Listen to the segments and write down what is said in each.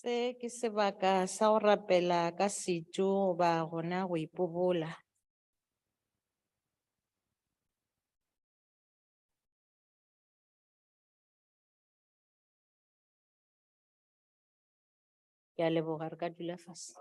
Se ke sebaka sa ho rapela ka setso ba gona go ipobola. Ke a leboga, re ka dula fatshe.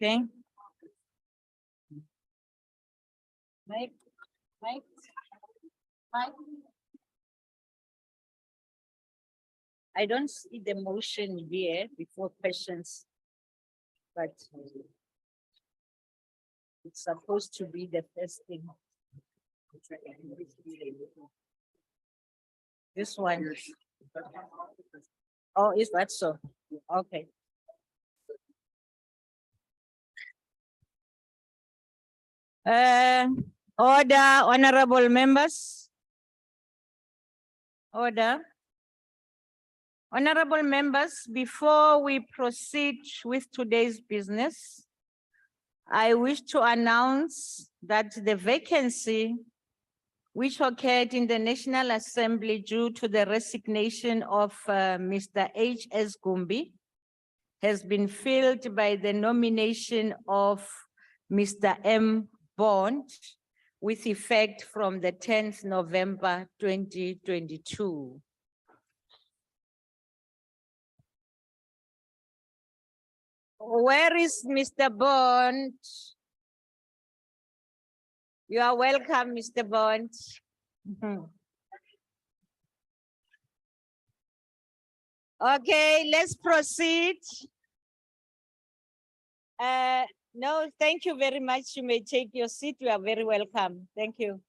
Okay. Mike. I don't see the motion here before questions, but it's supposed to be the first thing. This one. Oh, is that so? Okay. Order, honorable members. Order. Honorable members, before we proceed with today's business, I wish to announce that the vacancy which occurred in the National Assembly due to the resignation of Mr. H.S. Gumbi has been filled by the nomination of Mr. M. Bond with effect from the 10th November 2022. Where is Mr. Bond? You are welcome, Mr. Bond. Okay, let's proceed. No, thank you very much. You may take your seat. You are very welcome. Thank you.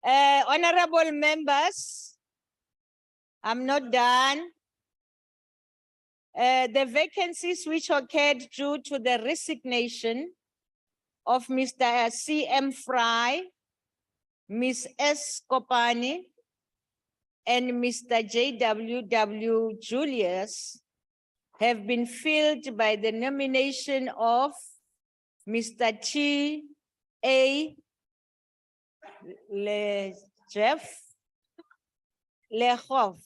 Honorable members, I'm not done. The vacancies which occurred due to the resignation of Mr. C.M. Fry, Ms. S. Kopani, and Mr. J.W.W. Julius have been filled by the nomination of Mr. T. A. Lehoff.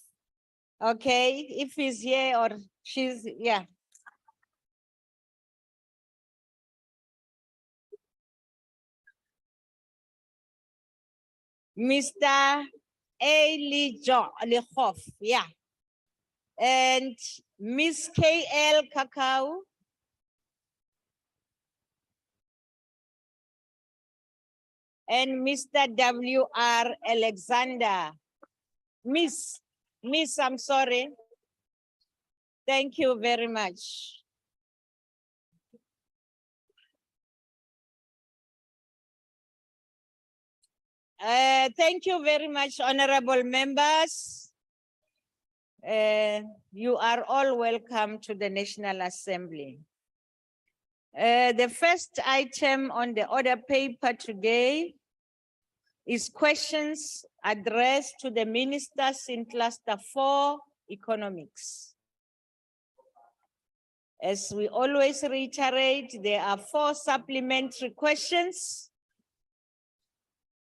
Okay, if he's here or she's, yeah. Mr. A. Lehoff, yeah. And Miss K.L. Kakao. And Mr. W.R. Alexander. Miss, I'm sorry. Thank you very much. Thank you very much, honorable members. You are all welcome to the National Assembly. The first item on the order paper today is questions addressed to the ministers in Cluster 4, Economics. As we always reiterate, there are 4 supplementary questions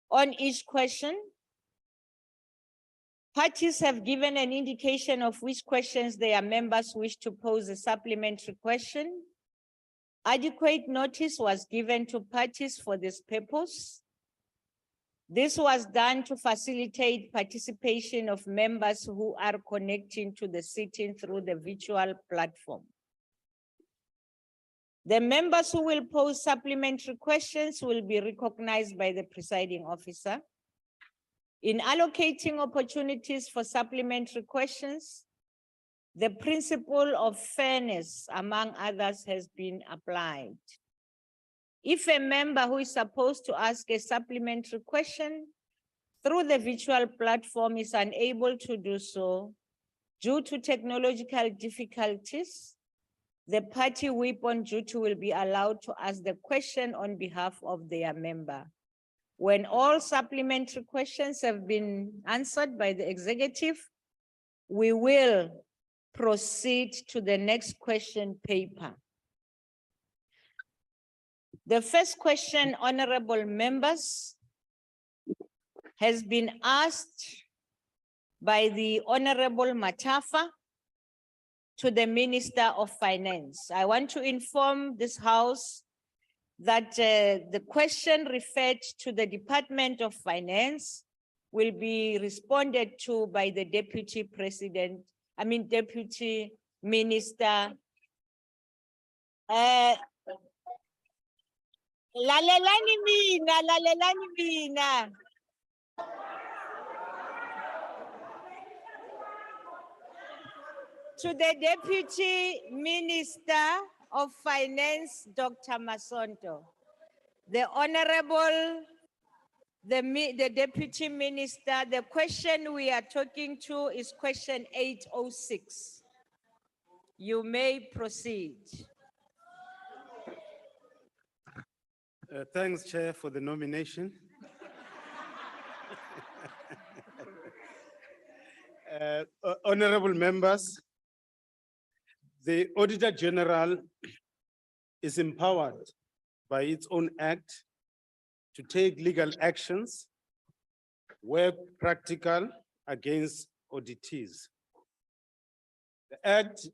on each question. Parties have given an indication of which questions their members wish to pose a supplementary question. Adequate notice was given to parties for this purpose. This was done to facilitate participation of members who are connecting to the sitting through the virtual platform. The members who will pose supplementary questions will be recognized by the presiding officer. In allocating opportunities for supplementary questions, the principle of fairness, among others, has been applied. If a member who is supposed to ask a supplementary question through the virtual platform is unable to do so due to technological difficulties, the party whip on duty will be allowed to ask the question on behalf of their member. When all supplementary questions have been answered by the executive, we will proceed to the next question paper. The first question, honorable members, has been asked by the Honorable Matafa to the Minister of Finance. I want to inform this House that the question referred to the Department of Finance will be responded to by the Deputy Minister. Lalelani mina. To the Deputy Minister of Finance, Dr. Masonto. The Honorable, the Deputy Minister, the question we are talking to is question 806. You may proceed. Thanks, Chair, for the nomination. Honorable members, the Auditor General is empowered by its own act to take legal actions where practical against auditees. The act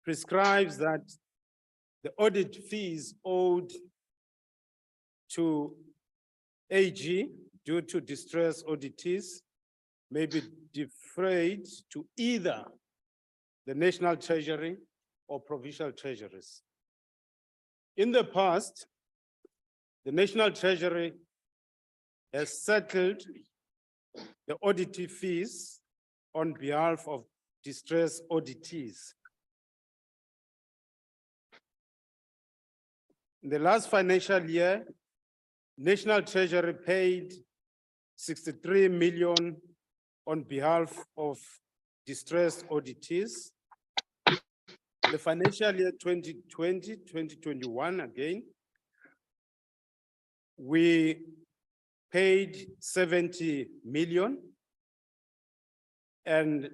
prescribes that the audit fees owed to AG due to distress auditees may be defrayed to either the National Treasury or provincial treasuries. In the past, the National Treasury has settled the audit fees on behalf of distressed auditees. In the last financial year, National Treasury paid 63 million on behalf of distressed auditees. The financial year 2020-2021 again, we paid 70 million and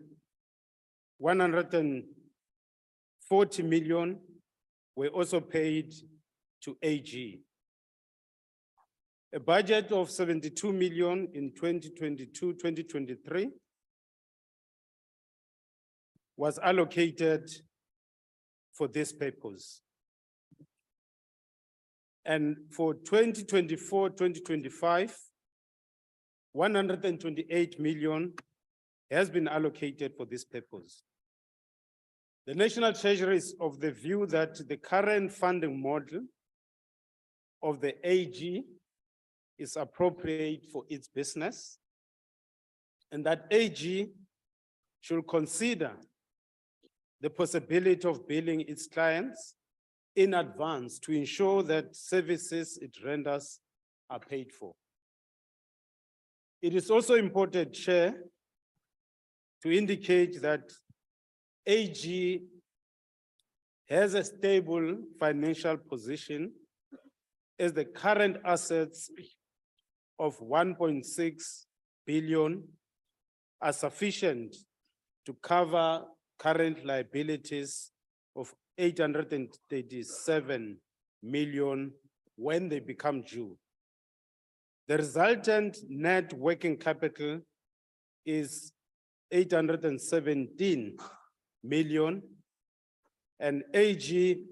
140 million were also paid to AG. A budget of 72 million in 2022-2023 was allocated for this purpose. And for 2024-2025, 128 million has been allocated for this purpose. The National Treasury is of the view that the current funding model of the AG is appropriate for its business, and that AG should consider the possibility of billing its clients in advance to ensure that services it renders are paid for. It is also important, Chair, to indicate that AG has a stable financial position as the current assets of 1.6 billion are sufficient to cover current liabilities of 837 million when they become due. The resultant net working capital is 817 million, and AG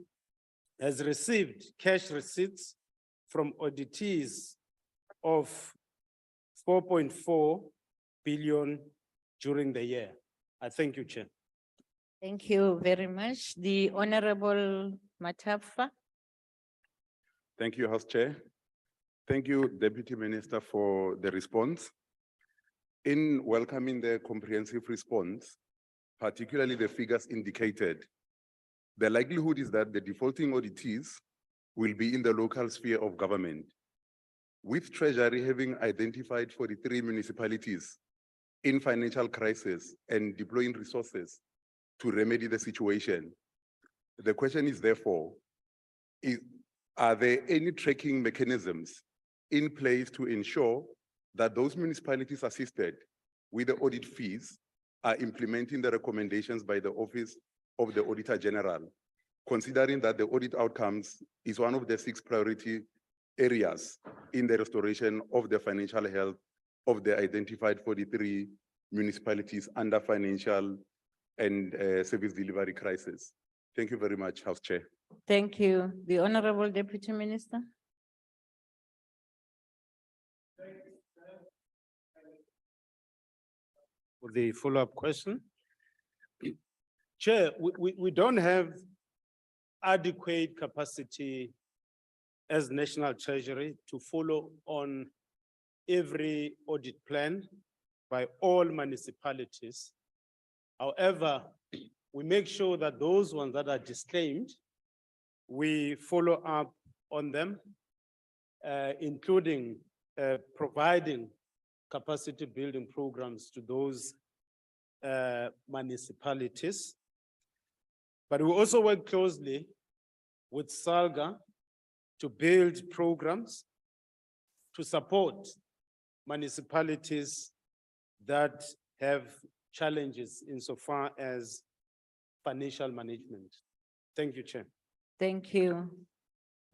has received cash receipts from auditees of 4.4 billion during the year. I thank you, Chair. Thank you very much. The Honorable Matafa. Thank you, House Chair. Thank you, Deputy Minister, for the response. In welcoming the comprehensive response, particularly the figures indicated, the likelihood is that the defaulting auditees will be in the local sphere of government, with Treasury having identified 43 municipalities in financial crisis and deploying resources to remedy the situation. The question is therefore, are there any tracking mechanisms in place to ensure that those municipalities assisted with the audit fees are implementing the recommendations by the Office of the Auditor General, considering that the audit outcomes is one of the 6 priority areas in the restoration of the financial health of the identified 43 municipalities under financial and service delivery crisis? Thank you very much, House Chair. Thank you. The Honorable Deputy Minister. For the follow-up question. Chair, we don't have adequate capacity as National Treasury to follow on every audit plan by all municipalities. However, we make sure that those ones that are disclaimed, we follow up on them, including providing capacity building programs to those municipalities. But we also work closely with SALGA to build programs to support municipalities that have challenges insofar as financial management. Thank you, Chair. Thank you.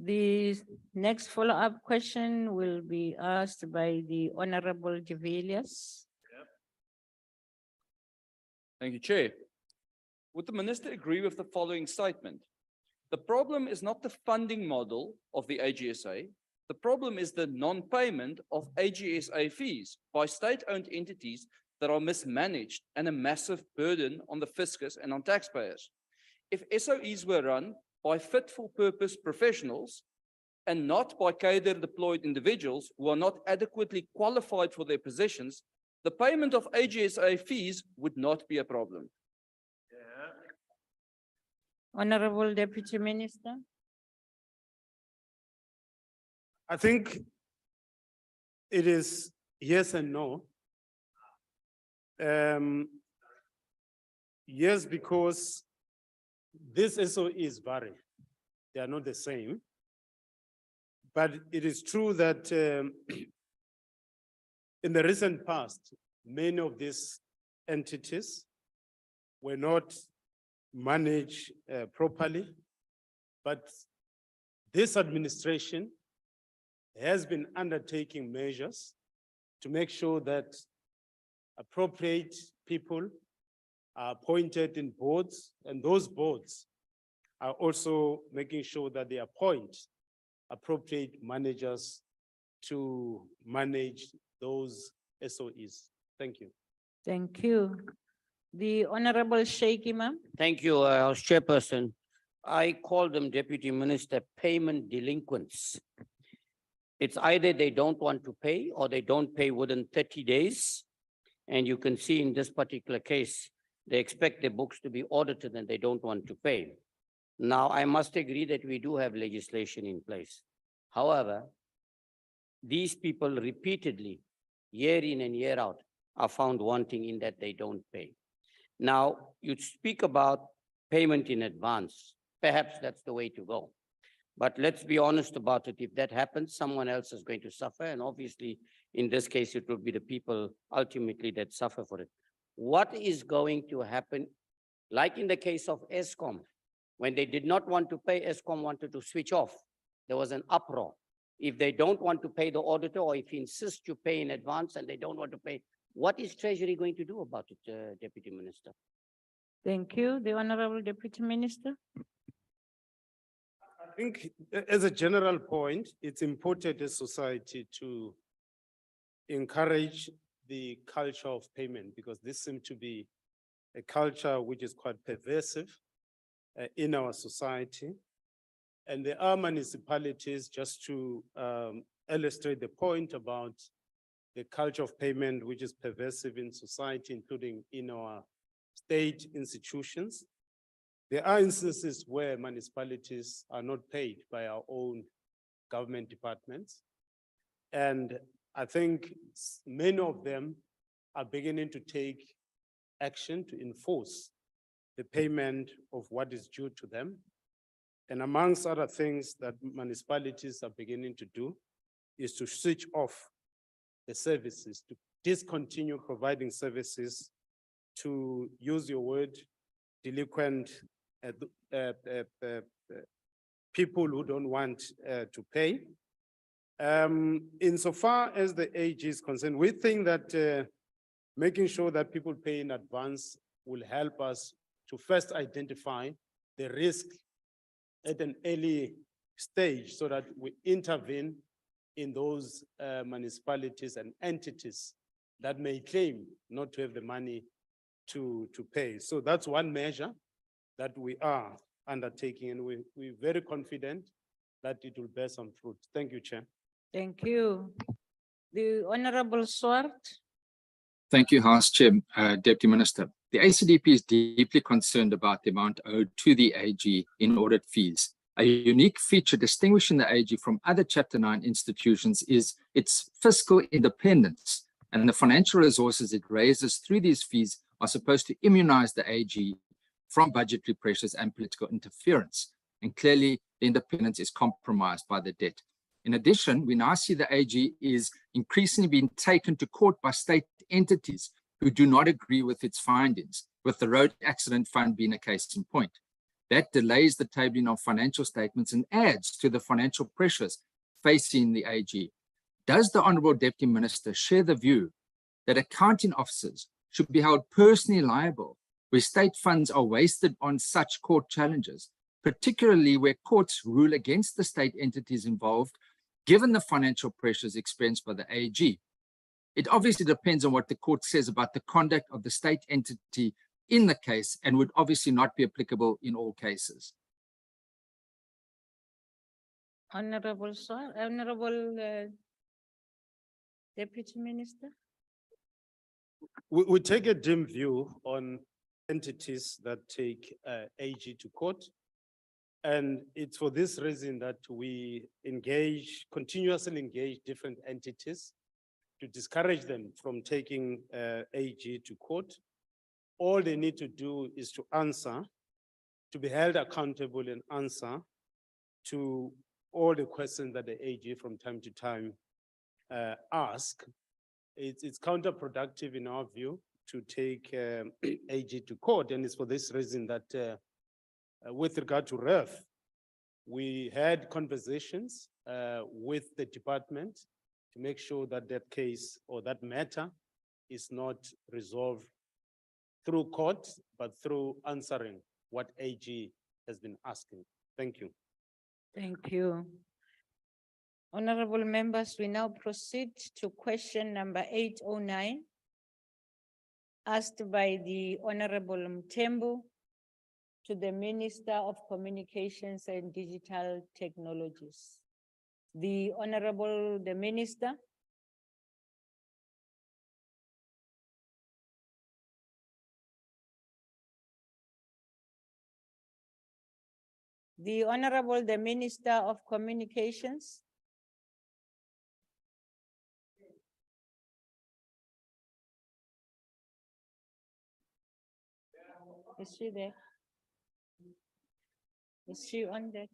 The next follow-up question will be asked by the Honorable de Villiers. Thank you, Chair. Would the Minister agree with the following statement? The problem is not the funding model of the AGSA. The problem is the non-payment of AGSA fees by state-owned entities that are mismanaged and a massive burden on the fiscus and on taxpayers. If SOEs were run by fit-for-purpose professionals and not by cadre-deployed individuals who are not adequately qualified for their positions, the payment of AGSA fees would not be a problem. Honorable Deputy Minister. I think it is yes and no. Yes, because these SOEs vary. They are not the same. But it is true that in the recent past, many of these entities were not managed properly, but this administration has been undertaking measures to make sure that appropriate people are appointed in boards, and those boards are also making sure that they appoint appropriate managers to manage those SOEs. Thank you. Thank you. The Honorable Sheikh Imam. Thank you, House Chairperson. I call them, Deputy Minister, payment delinquents. It's either they don't want to pay or they don't pay within 30 days. And you can see in this particular case, they expect their books to be audited and they don't want to pay. Now, I must agree that we do have legislation in place. However, these people repeatedly, year in and year out, are found wanting in that they don't pay. Now, you speak about payment in advance. Perhaps that's the way to go. But let's be honest about it. If that happens, someone else is going to suffer. And obviously, in this case, it will be the people ultimately that suffer for it. What is going to happen, like in the case of ESCOM, when they did not want to pay, ESCOM wanted to switch off. There was an uproar. If they don't want to pay the auditor, or if he insists you pay in advance and they don't want to pay, what is Treasury going to do about it, Deputy Minister? Thank you. The Honorable Deputy Minister. I think as a general point, it's important as society to encourage the culture of payment, because this seems to be a culture which is quite pervasive in our society. And there are municipalities, just to illustrate the point about the culture of payment, which is pervasive in society, including in our state institutions. There are instances where municipalities are not paid by our own government departments. And I think many of them are beginning to take action to enforce the payment of what is due to them. And amongst other things that municipalities are beginning to do is to switch off the services, to discontinue providing services, to use your word, delinquent people who don't want to pay. Insofar as the AG is concerned, we think that making sure that people pay in advance will help us to first identify the risk at an early stage so that we intervene in those municipalities and entities that may claim not to have the money to pay. So that's one measure that we are undertaking, and we're very confident that it will bear some fruit. Thank you, Chair. Thank you. The Honorable Swart. Thank you, House Chair, Deputy Minister. The ACDP is deeply concerned about the amount owed to the AG in audit fees. A unique feature distinguishing the AG from other Chapter 9 institutions is its fiscal independence, and the financial resources it raises through these fees are supposed to immunize the AG from budgetary pressures and political interference. And clearly, the independence is compromised by the debt. In addition, we now see the AG is increasingly being taken to court by state entities who do not agree with its findings, with the Road Accident Fund being a case in point. That delays the tabling of financial statements and adds to the financial pressures facing the AG. Does the Honourable Deputy Minister share the view that accounting officers should be held personally liable where state funds are wasted on such court challenges, particularly where courts rule against the state entities involved, given the financial pressures experienced by the AG? It obviously depends on what the court says about the conduct of the state entity in the case and would obviously not be applicable in all cases. Honorable Deputy Minister. We take a dim view on entities that take AG to court. And it's for this reason that we continuously engage different entities to discourage them from taking AG to court. All they need to do is to answer, to be held accountable and answer to all the questions that the AG from time to time ask. It's counterproductive in our view to take AG to court, and it's for this reason that with regard to REF, we had conversations with the department to make sure that that case or that matter is not resolved through court, but through answering what AG has been asking. Thank you. Thank you. Honorable members, we now proceed to question number 809, asked by the Honorable Mthembu to the Minister of Communications and Digital Technologies. The Minister. The Minister of Communications. Is she there? Is she on that?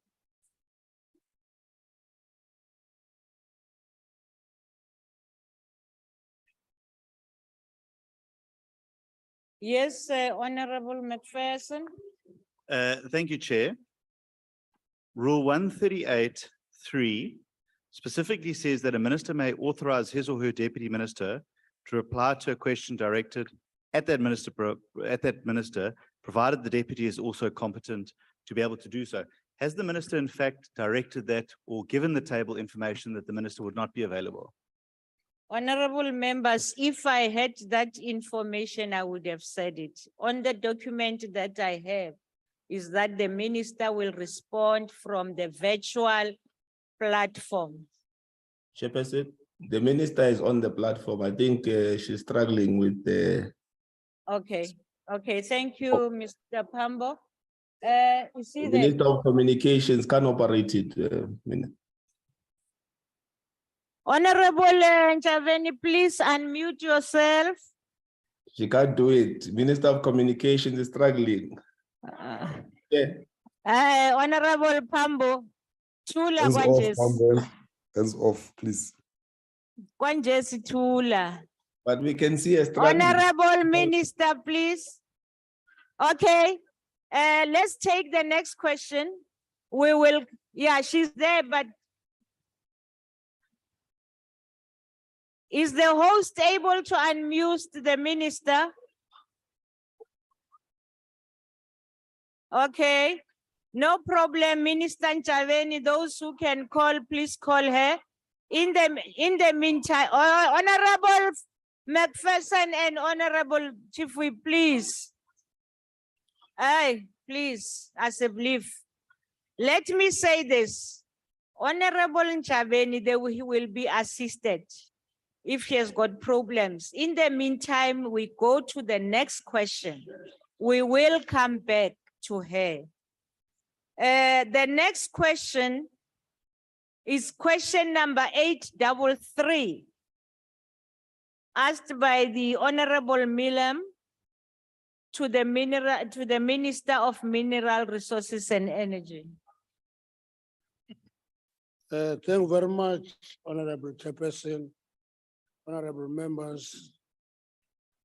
Yes, Honorable McPherson. Thank you, Chair. Rule 138(3) specifically says that a minister may authorize his or her deputy minister to reply to a question directed at that minister, provided the deputy is also competent to be able to do so. Has the minister in fact directed that or given the table information that the minister would not be available? Honorable members, if I had that information, I would have said it. On the document that I have is that the minister will respond from the virtual platform. Chairperson, the minister is on the platform. I think she's struggling with the. Okay, thank you, Mr. Pambo. You see the Minister of Communications can operate it. Honorable Njaveni, please unmute yourself. She can't do it. Minister of Communications is struggling. Yeah. Honorable Pambo, Tula Hands off, Kwanjes, Pambo. Hands off, please. Kwanjes Tula. But we can see a struggling. Honorable Minister, please. Okay, let's take the next question. We will, yeah, she's there, but is the host able to unmute the minister? Okay, no problem, Minister Nchaveni. Those who can call, please call her. In the meantime, Honorable McPherson and Honorable Chief Whip, please. Aye, please, as a belief. Let me say this. Honorable Nchaveni, he will be assisted if he has got problems. In the meantime, we go to the next question. We will come back to her. The next question is question number 833, asked by the Honorable Milam to the Minister of Mineral Resources and Energy. Thank you very much, Honorable Chairperson, honorable members.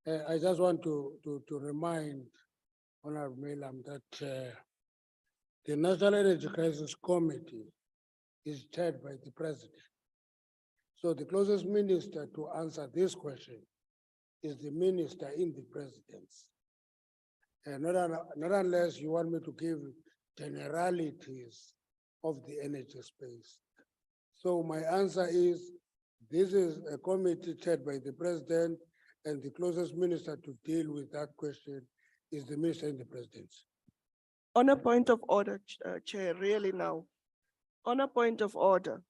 I just want to remind Honorable Milam that the National Energy Crisis Committee is chaired by the President. So the closest minister to answer this question is the minister in the presidency. And not unless you want me to give generalities of the energy space. So my answer is, this is a committee chaired by the president, and the closest minister to deal with that question is the minister in the presidency. On a point of order, Chair, really now. On a point of order,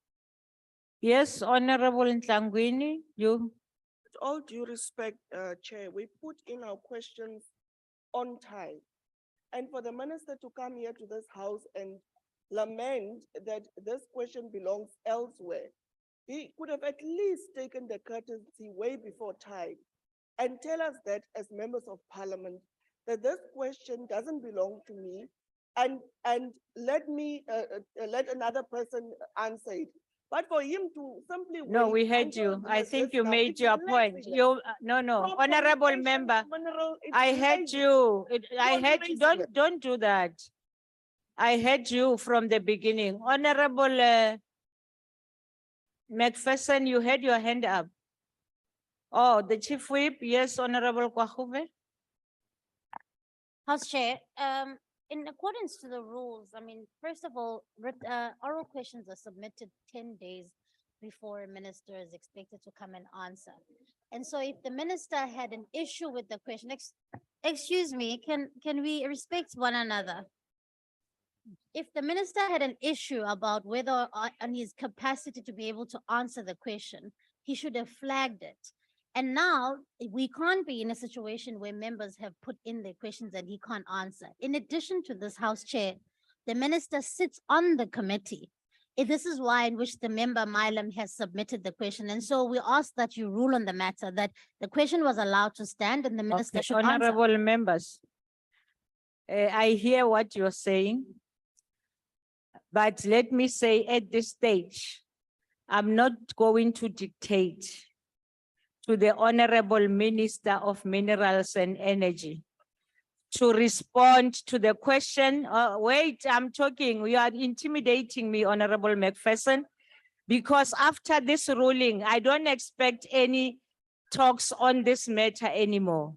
Yes, Honorable Ntlangwini, you. with all due respect, Chair, we put in our questions on time. And for the minister to come here to this house and lament that this question belongs elsewhere, he could have at least taken the courtesy way before time and tell us that as members of parliament, that this question doesn't belong to me, and let me let another person answer it. But for him to simply No, wait we heard until you. he I has think this you now, made it's your point. lazy. You, no, Proper honorable location, member, mineral, it's I heard lazy. you. I You're heard, lazy. don't do that. I heard you from the beginning. Honorable McPherson, you had your hand up. Oh, the Chief Whip, yes, Honorable Kwahube. House Chair, in accordance to the rules, I mean, first of all, oral questions are submitted 10 days before a minister is expected to come and answer. And so if the minister had an issue with the question, excuse me, can we respect one another? If the minister had an issue about whether on his capacity to be able to answer the question, he should have flagged it. And now we can't be in a situation where members have put in their questions and he can't answer. In addition to this, House Chair, the minister sits on the committee. This is why in which the member Milam has submitted the question. And so we ask that you rule on the matter, that the question was allowed to stand and the minister Okay, should answer. honorable members, I hear what you're saying. But let me say at this stage, I'm not going to dictate to the Honorable Minister of Minerals and Energy to respond to the question. Wait, I'm talking. You are intimidating me, Honorable McPherson, because after this ruling, I don't expect any talks on this matter anymore.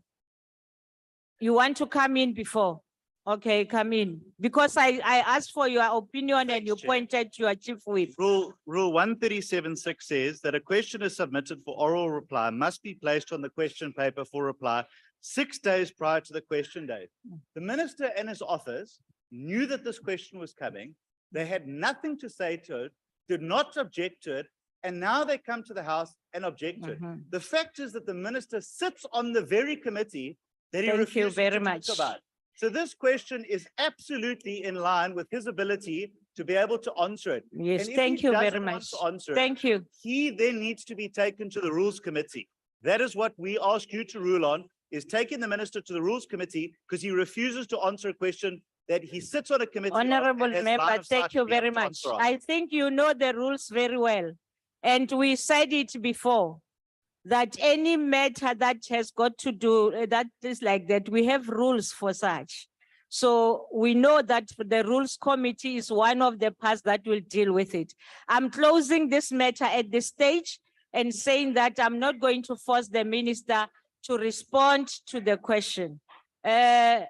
You want to come in before? Okay, come in. Because I asked for your opinion and you Chair. pointed to your Chief Whip. Rule 137.6 says that a question is submitted for oral reply must be placed on the question paper for reply 6 days prior to the question date. The minister and his office knew that this question was coming. They had nothing to say to it, did not object to it, and now they come to the House and object to it. The fact is that the minister sits on the very committee that he Thank you refuses very to much. talk about. So this question is absolutely in line with his ability to be able to answer it. Yes, And if thank he you very doesn't want much. to answer it, Thank you. he then needs to be taken to the Rules Committee. That is what we ask you to rule on, is taking the minister to the Rules Committee because he refuses to answer a question that he sits on a committee. of- Honorable and has line member, of sight thank you to the very much. entourage. I think you know the rules very well. And we said it before, that any matter that has got to do, that is like that, we have rules for such. So we know that the rules committee is one of the parts that will deal with it. I'm closing this matter at this stage and saying that I'm not going to force the minister to respond to the question. I've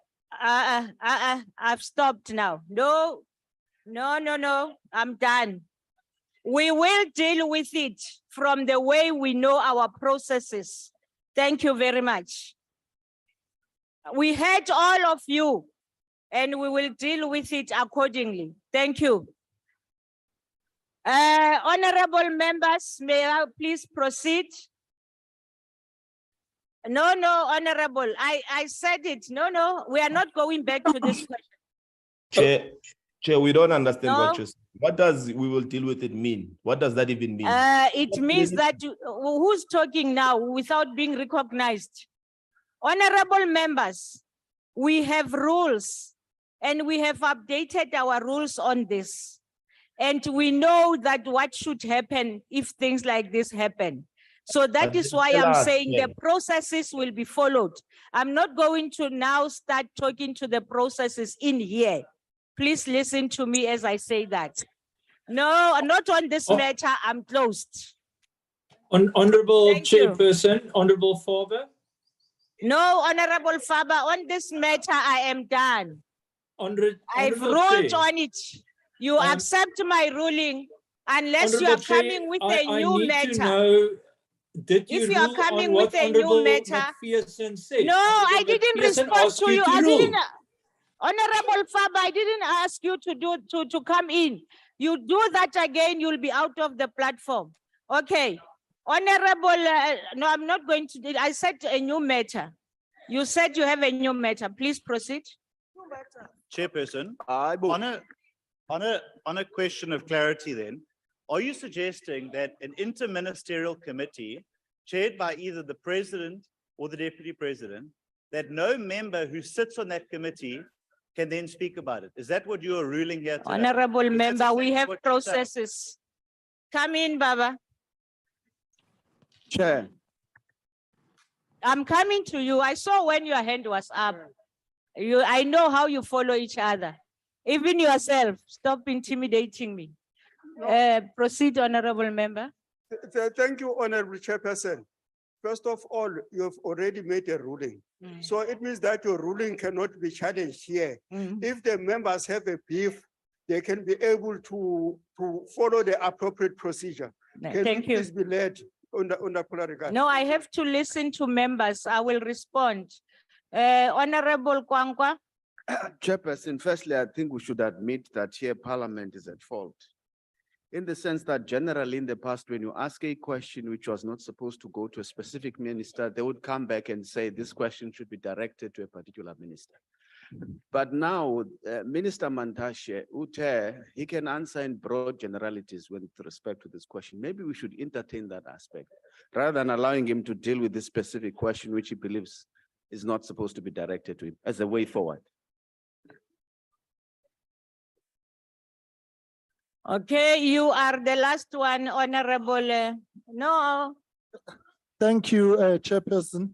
stopped now. No, I'm done. We will deal with it from the way we know our processes. Thank you very much. We heard all of you and we will deal with it accordingly. Thank you. Honorable members, may I please proceed? No, honorable, I said it. No, we are not going back to this question. Chair, we don't understand No. what you're saying. What does "we will deal with it" mean? What does that even mean? It means that who's talking now without being recognized? Honorable members, we have rules and we have updated our rules on this. And we know that what should happen if things like this happen. So that But is then why tell I'm us, saying the Chair. processes will be followed. I'm not going to now start talking to the processes in here. Please listen to me as I say that. No, not on this matter, I'm closed. Honorable Thank you. Chairperson, Honorable Faber. No, Honorable Faber, on this matter, I am done. I've Honorable ruled Chair. on it. You accept my ruling unless you are Honorable Chair, coming with I a new need to matter. know, did you If you are rule coming on with what a new Honorable matter. McPherson said? No, I Honorable didn't McPherson respond asked to you. to I rule. didn't. Honorable Faber, I didn't ask you to come in. You do that again, you'll be out of the platform. Okay. Honorable, no, I'm not going to do it. I said a new matter. You said you have a new matter. Please proceed. Chairperson, on a question of clarity then, are you suggesting that an interministerial committee chaired by either the president or the deputy president, that no member who sits on that committee can then speak about it? Is that what you are ruling here today? Honorable Is that member, we exactly have what you're saying? processes. Come in, Baba. Chair, I'm coming to you. I saw when your hand was up. I know how you follow each other. Even yourself, stop intimidating me. Proceed, honorable member. Thank you, Honorable Chairperson. First of all, you have already made a ruling. So it means that your ruling cannot be challenged here. If the members have a beef, they can be able to follow the appropriate procedure. Can Thank you. Please be led under regard. No, I have to listen to members. I will respond. Honorable Kwankwa. Chairperson, firstly, I think we should admit that here Parliament is at fault. In the sense that generally in the past, when you ask a question which was not supposed to go to a specific minister, they would come back and say this question should be directed to a particular minister. But now, Minister Mantashe, he can answer in broad generalities with respect to this question. Maybe we should entertain that aspect rather than allowing him to deal with this specific question which he believes is not supposed to be directed to him as a way forward. Okay, you are the last one, honorable. No. Thank you, Chairperson.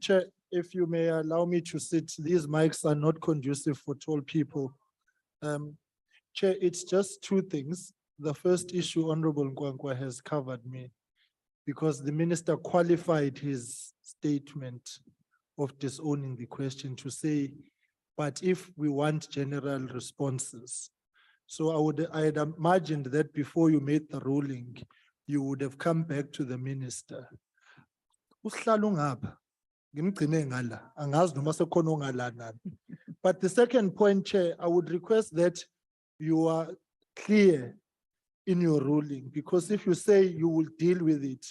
Chair, if you may allow me to sit, these mics are not conducive for tall people. Chair, it's just two things. The first issue, Honorable Nkwankwa has covered me because the minister qualified his statement of disowning the question to say, but if we want general responses. So I had imagined that before you made the ruling, you would have come back to the minister. But the second point, Chair, I would request that you are clear in your ruling, because if you say you will deal with it,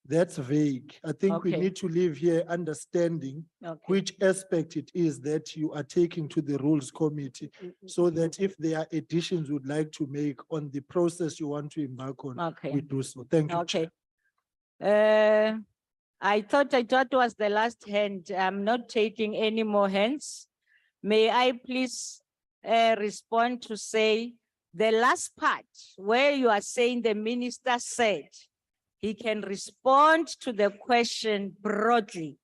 that's vague. I think we Okay. need to leave here understanding which aspect it is that you are taking to the Rules Committee, so that if there are additions you'd like to make on the process you want to embark on, we do so. Thank you. Okay. I thought was the last hand. I'm not taking any more hands. May I please respond to say the last part where you are saying the minister said he can respond to the question broadly.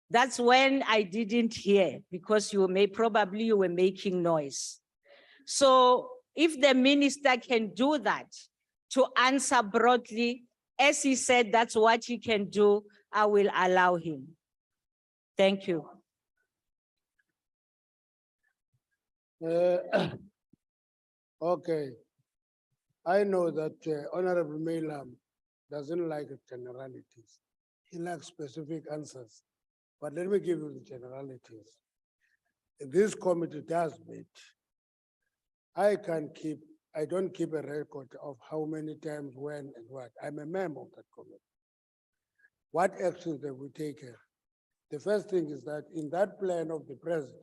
That's when I didn't hear because you were making noise. So if the minister can do that to answer broadly, as he said, that's what he can do, I will allow him. Thank you. Okay. I know that Honorable Mailam doesn't like generalities. He likes specific answers. But let me give you the generalities. This committee does meet. I don't keep a record of how many times, when, and what. I'm a member of that committee. What actions have we taken? The first thing is that in that plan of the president,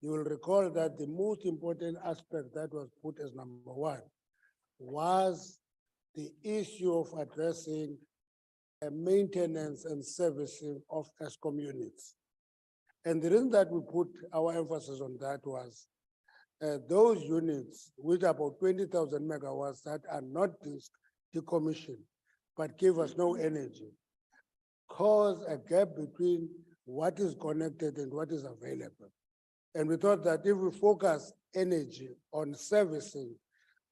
you will recall that the most important aspect that was put as number one was the issue of addressing maintenance and servicing of ESCOM units. And the reason that we put our emphasis on that was those units, which are about 20,000 megawatts that are not decommissioned, but give us no energy, cause a gap between what is connected and what is available. And we thought that if we focus energy on servicing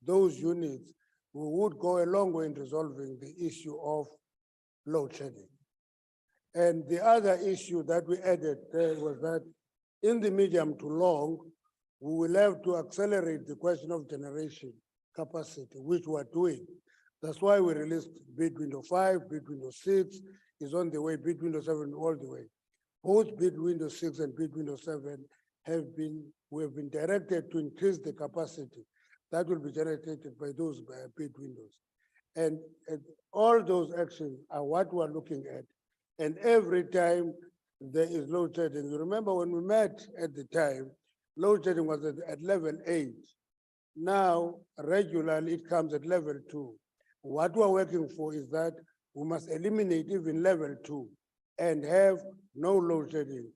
those units, we would go a long way in resolving the issue of load shedding. And the other issue that we added there was that in the medium to long, we will have to accelerate the question of generation capacity, which we're doing. That's why we released bid window 5, bid window 6 is on the way, bid window 7 all the way. Both bid window 6 and bid window 7 we have been directed to increase the capacity that will be generated by those bid windows. And all those actions are what we're looking at. And every time there is load shedding, you remember when we met at the time, load shedding was at level 8. Now, regularly it comes at level 2. What we're working for is that we must eliminate even level 2 and have no load shedding.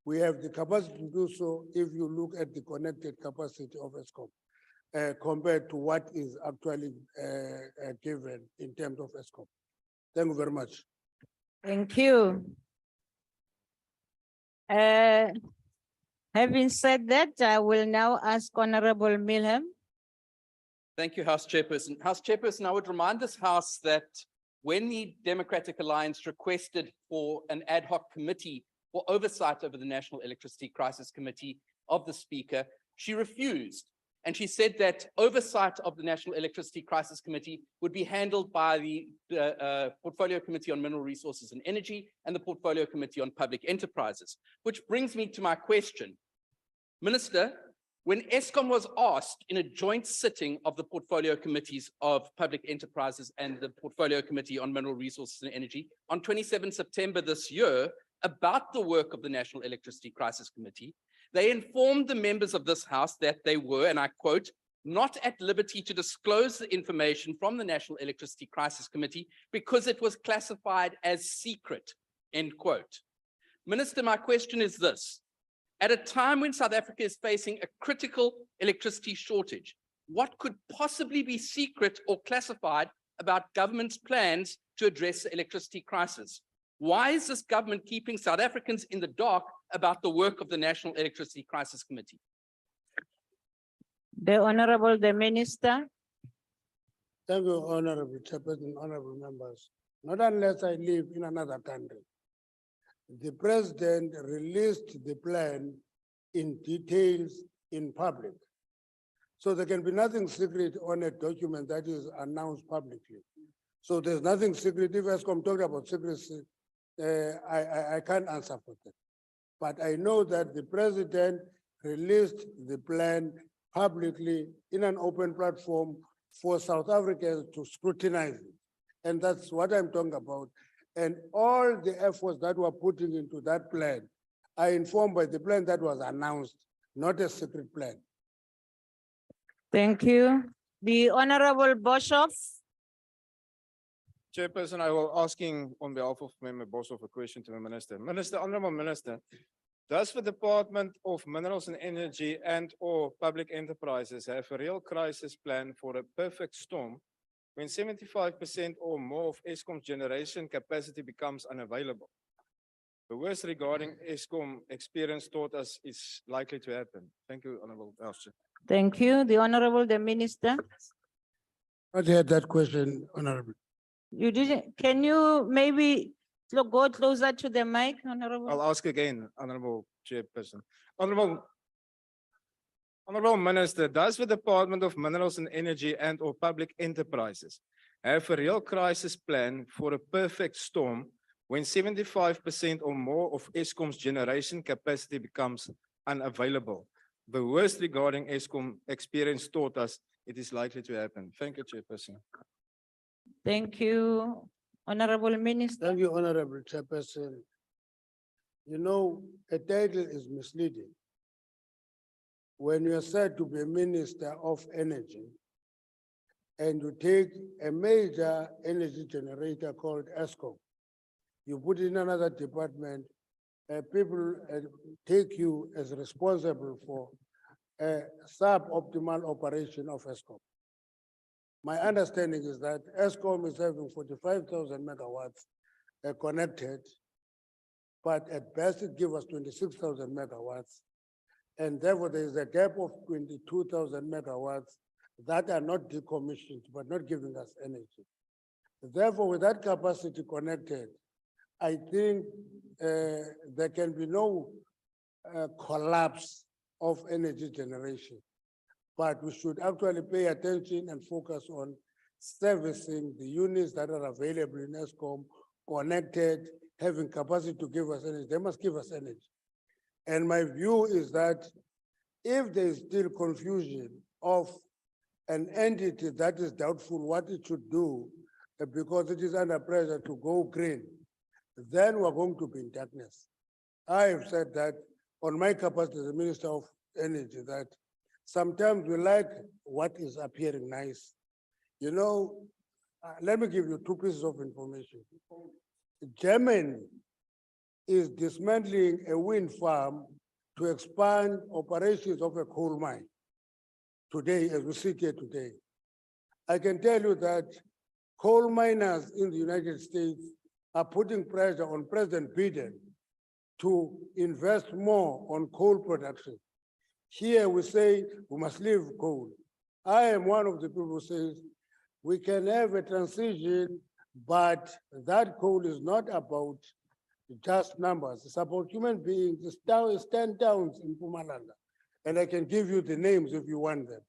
We have the capacity to do so if you look at the connected capacity of ESCOM compared to what is actually given in terms of ESCOM. Thank you very much. Thank you. Having said that, I will now ask Honorable Milham. Thank you, House Chairperson. House Chairperson, I would remind this House that when the Democratic Alliance requested for an ad hoc committee for oversight over the National Electricity Crisis Committee of the Speaker, she refused. And she said that oversight of the National Electricity Crisis Committee would be handled by the Portfolio Committee on Mineral Resources and Energy and the Portfolio Committee on Public Enterprises, which brings me to my question. Minister, when ESCOM was asked in a joint sitting of the Portfolio Committees of Public Enterprises and the Portfolio Committee on Mineral Resources and Energy on 27 September this year about the work of the National Electricity Crisis Committee, they informed the members of this House that they were, and I quote, not at liberty to disclose the information from the National Electricity Crisis Committee because it was classified as secret, end quote. Minister, my question is this. At a time when South Africa is facing a critical electricity shortage, what could possibly be secret or classified about government's plans to address the electricity crisis? Why is this government keeping South Africans in the dark about the work of the National Electricity Crisis Committee? The Honorable the Minister. Thank you, Honorable Chairperson, honorable members. Not unless I live in another country. The President released the plan in details in public. So there can be nothing secret on a document that is announced publicly. So there's nothing secret. If ESCOM talked about secrecy, I can't answer for that. But I know that the President released the plan publicly in an open platform for South Africans to scrutinize it. And that's what I'm talking about. And all the efforts that we're putting into that plan are informed by the plan that was announced, not a secret plan. Thank you. The Honorable Boshoff. Chairperson, I will asking on behalf of Member Boshoff a question to the Minister. Honorable Minister, Does the Department of Minerals and Energy and or Public Enterprises have a real crisis plan for a perfect storm when 75% or more of Eskom's generation capacity becomes unavailable? The worst regarding Eskom experience taught us is likely to happen. Thank you, Honorable House Chair. Thank you. The Honorable, the Minister. I had that question, Honorable. You didn't, can you maybe go closer to the mic, Honorable? I'll ask again, Honorable Chairperson. Honorable Minister, does the Department of Minerals and Energy and or Public Enterprises have a real crisis plan for a perfect storm when 75% or more of Eskom's generation capacity becomes unavailable? The worst regarding Eskom experience taught us it is likely to happen. Thank you, Chairperson. Thank you, Honorable Minister. Thank you, Honorable Chairperson. You know, a title is misleading. When you are said to be a Minister of Energy and you take a major energy generator called Eskom, you put in another department, people take you as responsible for a suboptimal operation of Eskom. My understanding is that Eskom is having 45,000 megawatts connected, but at best it gives us 26,000 megawatts. And therefore there is a gap of 22,000 megawatts that are not decommissioned, but not giving us energy. Therefore, with that capacity connected, I think there can be no collapse of energy generation. But we should actually pay attention and focus on servicing the units that are available in Eskom, connected, having capacity to give us energy. They must give us energy. And my view is that if there is still confusion of an entity that is doubtful what it should do because it is under pressure to go green, then we're going to be in darkness. I have said that on my capacity as the Minister of Energy, that sometimes we like what is appearing nice. You know, let me give you two pieces of information. Germany is dismantling a wind farm to expand operations of a coal mine today, as we sit here today. I can tell you that coal miners in the United States are putting pressure on President Biden to invest more on coal production. Here we say we must leave coal. I am one of the people who says we can have a transition, but that coal is not about just numbers. It's about human beings. It's 10 towns in Mpumalanga, and I can give you the names if you want them.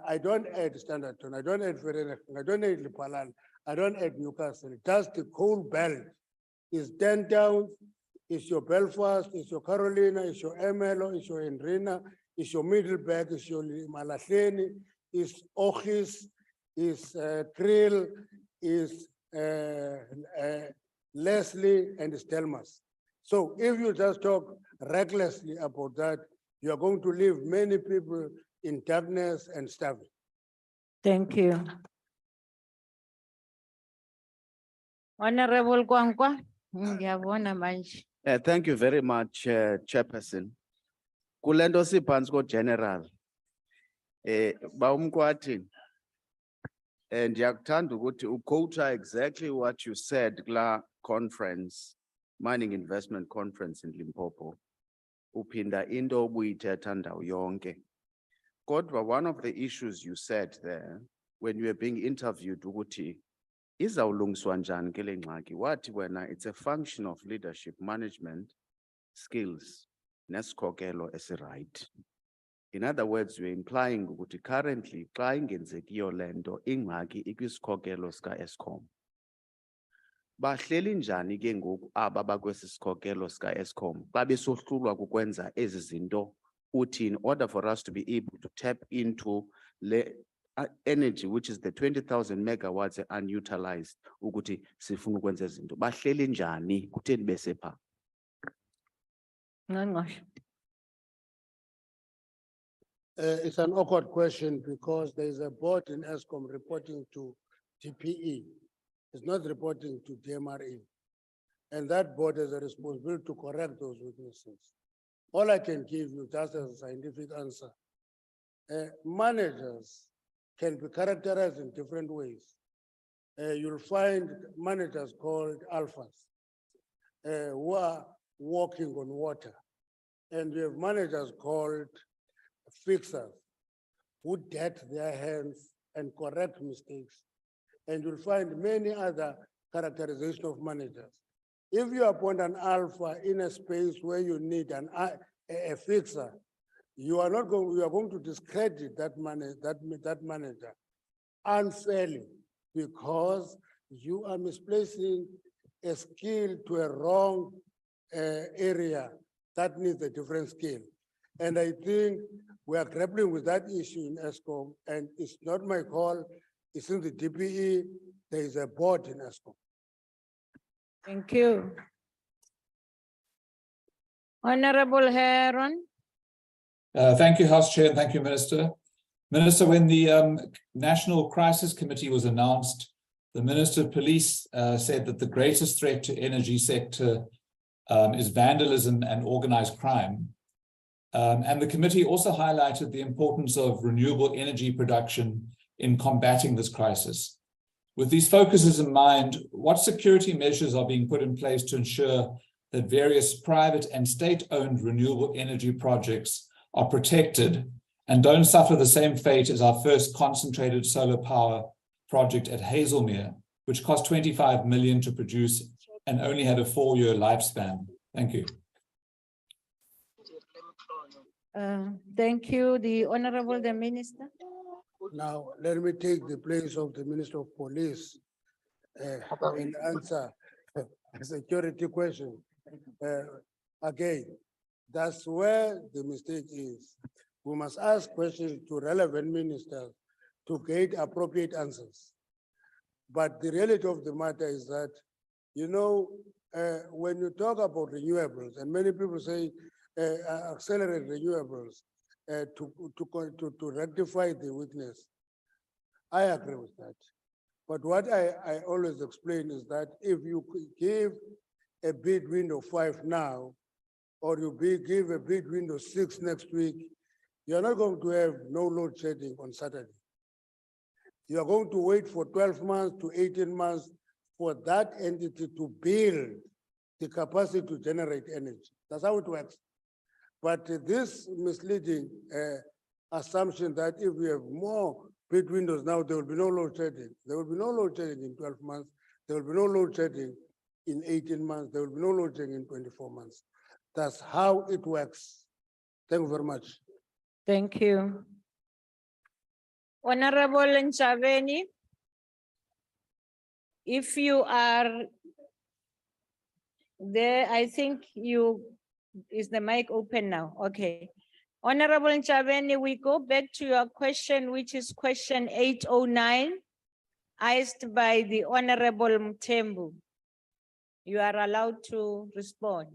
I don't add Standerton, I don't add Vereeniging, I don't add Lephalale, I don't add Newcastle. Just the coal belt is 10 towns. It's your Belfast, it's your Carolina, it's your Ermelo, it's your Hendrina, it's your Middleburg, it's your Malahleni, it's Ochis, it's Kriel, it's Leslie, and it's Delmas. So if you just talk recklessly about that, you are going to leave many people in darkness and starving. Thank you. Honorable Kwankwa. Ngiyabona manje. Thank you very much, Chairperson. Kulendo siphansi General. Baumkwati. And ndiyakuthanda ukuthi uquote exactly what you said kula conference, mining investment conference in Limpopo. Uphinda into obuyithetha ndawo yonke. Kodwa one of the issues you said there when you were being interviewed ukuthi izawulungiswa njani ke le ngxaki, wathi wena it's a function of leadership, management, skills, nesikhokelo esiright. In other words, you're implying ukuthi currently xa ingenzekiyo le nto ingxaki ikwisikhokelo sika Eskom. Bahleli njani ke ngoku aba bakwesi sikhokelo sika Eskom xa besohlulwa kukwenza ezi zinto uthi in order for us to be able to tap into le energy, which is the 20,000 megawatts unutilized, ukuthi sifuna ukwenza izinto. Bahleli njani kutheni besepha? It's an awkward question because there is a board in Eskom reporting to TPE. It's not reporting to DMRE. And that board has a responsibility to correct those weaknesses. All I can give you just as a scientific answer, managers can be characterized in different ways. You'll find managers called alphas who are walking on water. And you have managers called fixers who dirty their hands and correct mistakes. And you'll find many other characterizations of managers. If you appoint an alpha in a space where you need a fixer, you are going to discredit that manager unfairly because you are misplacing a skill to a wrong area that needs a different skill. And I think we are grappling with that issue in ESCOM, and it's not my call, it's in the DPE, there is a board in ESCOM. Thank you. Honorable Heron. Thank you, House Chair, and thank you, Minister. Minister, when the National Crisis Committee was announced, the Minister of Police said that the greatest threat to energy sector is vandalism and organized crime. And the committee also highlighted the importance of renewable energy production in combating this crisis. With these focuses in mind, what security measures are being put in place to ensure that various private and state-owned renewable energy projects are protected and don't suffer the same fate as our first concentrated solar power project at Hazelmere, which cost 25 million to produce and only had a 4-year lifespan? Thank you. Thank you. The Honorable the Minister. Now, let me take the place of the Minister of Police and answer a security question. Again, that's where the mistake is. We must ask questions to relevant ministers to get appropriate answers. But the reality of the matter is that, you know, when you talk about renewables, and many people say accelerate renewables to rectify the weakness, I agree with that. But what I always explain is that if you give a bid window 5 now, or you give a bid window 6 next week, you're not going to have no load shedding on Saturday. You're going to wait for 12 months to 18 months for that entity to build the capacity to generate energy. That's how it works. But this misleading assumption that if we have more bid windows now, there will be no load shedding. There will be no load shedding in 12 months. There will be no load shedding in 18 months. There will be no load shedding in 24 months. That's how it works. Thank you very much. Thank you. Honorable Nchaveni, if you are there, I think is the mic open now? Okay. Honorable Nchaveni, we go back to your question, which is question 809, asked by the Honorable Mthembu. You are allowed to respond.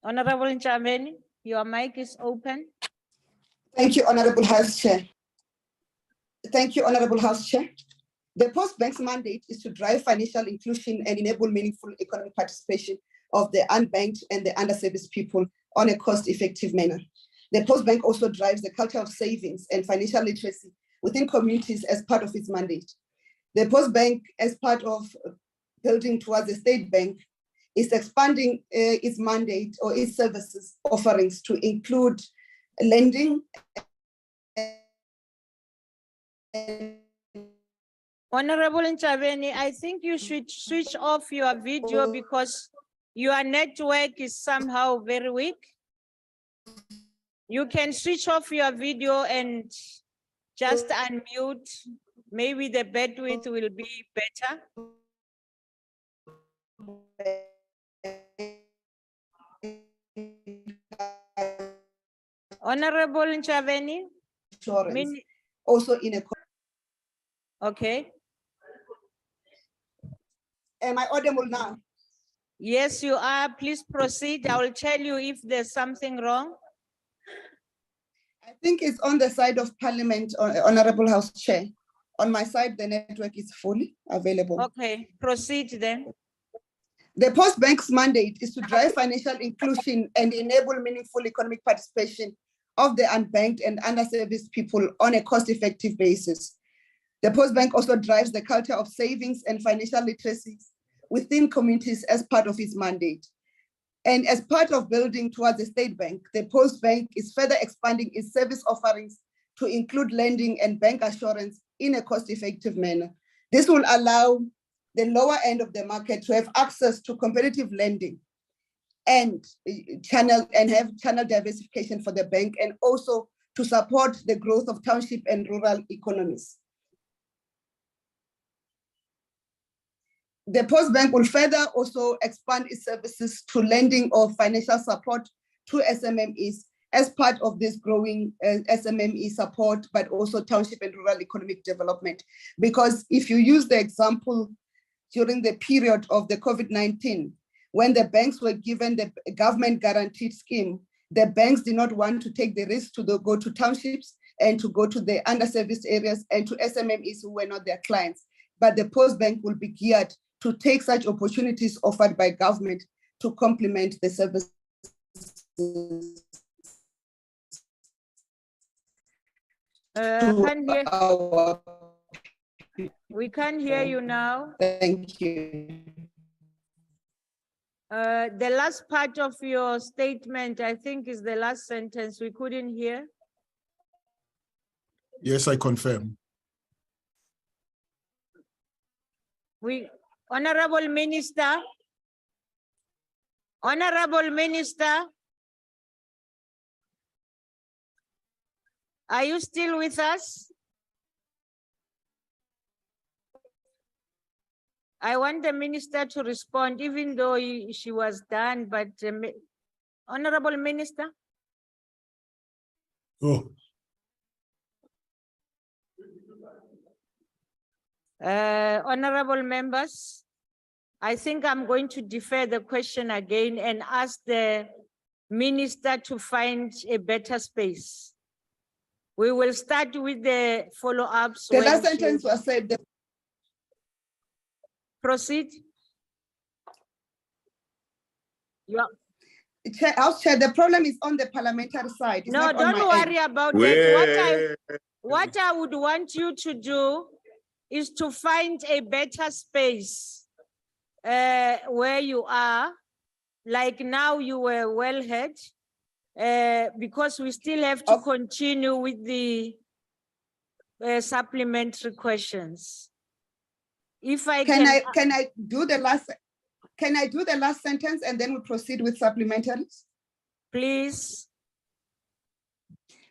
Honorable Nchaveni, your mic is open. Thank you, Honorable House Chair. Thank you, Honorable House Chair. The Post Bank's mandate is to drive financial inclusion and enable meaningful economic participation of the unbanked and the underserviced people on a cost-effective manner. The Post Bank also drives the culture of savings and financial literacy within communities as part of its mandate. The Post Bank, as part of building towards a state bank, is expanding its mandate or its services offerings to include lending. Honorable Nchaveni, I think you should switch off your video because your network is somehow very weak. You can switch off your video and just unmute. Maybe the bandwidth will be better. Honorable Nchaveni. Also in a. Okay. Am I audible now? Yes, you are. Please proceed. I will tell you if there's something wrong. I think it's on the side of Parliament, Honorable House Chair. On my side, the network is fully available. Okay, proceed then. The Post Bank's mandate is to drive financial inclusion and enable meaningful economic participation of the unbanked and underserviced people on a cost-effective basis. The Post Bank also drives the culture of savings and financial literacy within communities as part of its mandate. And as part of building towards the state bank, the Post Bank is further expanding its service offerings to include lending and bank assurance in a cost-effective manner. This will allow the lower end of the market to have access to competitive lending and have channel diversification for the bank, and also to support the growth of township and rural economies. The Post Bank will further also expand its services to lending or financial support to SMMEs as part of this growing SMME support, but also township and rural economic development. Because if you use the example during the period of the COVID-19, when the banks were given the government guaranteed scheme, the banks did not want to take the risk to go to townships and to go to the underserviced areas and to SMMEs who were not their clients. But the Post Bank will be geared to take such opportunities offered by government to complement the services. We can't hear you now. Thank you. The last part of your statement, I think, is the last sentence. We couldn't hear. Yes, I confirm. Honorable Minister, are you still with us? I want the minister to respond, even though she was done, but Honorable Minister. Oh. Honorable members, I think I'm going to defer the question again and ask the minister to find a better space. We will start with the follow-ups. The last sentence was said. Proceed. House Chair, the problem is on the parliamentary side. It's No, not on don't my worry end. about that. What I would want you to do is to find a better space where you are. Like now you were well heard, because we still have to continue with the supplementary questions. If I can I do the last sentence and then we proceed with supplementaries? Please.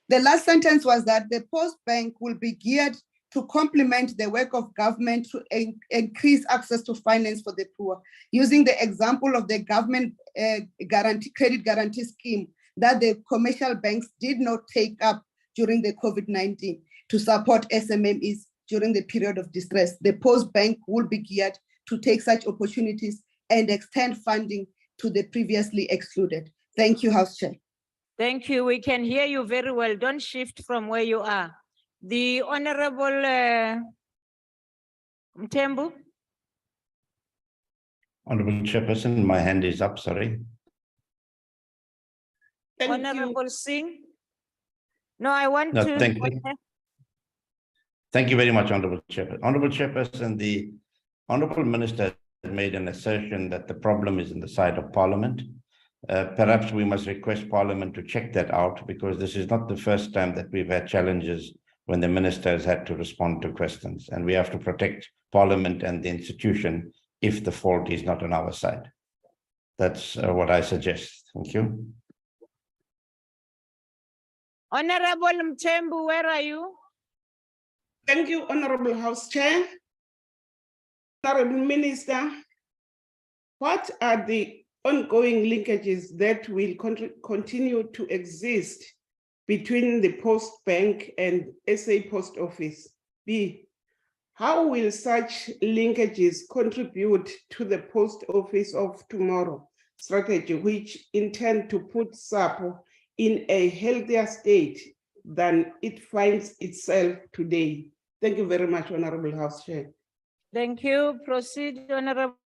The last sentence was that the Post Bank will be geared to complement the work of government to increase access to finance for the poor, using the example of the government credit guarantee scheme that the commercial banks did not take up during the COVID-19 to support SMMEs during the period of distress. The Post Bank will be geared to take such opportunities and extend funding to the previously excluded. Thank you, House Chair. Thank you. We can hear you very well. Don't shift from where you are. The Honorable Mtembu. Honorable Chairperson, my hand is up, sorry. Honorable Singh. No, I want to. Thank you very much, Honorable Chairperson. Honorable Chairperson, the Honorable Minister made an assertion that the problem is in the side of Parliament. Perhaps we must request Parliament to check that out, because this is not the first time that we've had challenges when the Minister has had to respond to questions, and we have to protect Parliament and the institution if the fault is not on our side. That's what I suggest. Thank you. Honorable Mtembu, where are you? Thank you, Honorable House Chair. Honorable Minister, what are the ongoing linkages that will continue to exist between the Post Bank and SA Post Office? B, how will such linkages contribute to the Post Office of Tomorrow strategy, which intend to put SAPO in a healthier state than it finds itself today? Thank you very much, Honorable House Chair. Thank you. Proceed, Honorable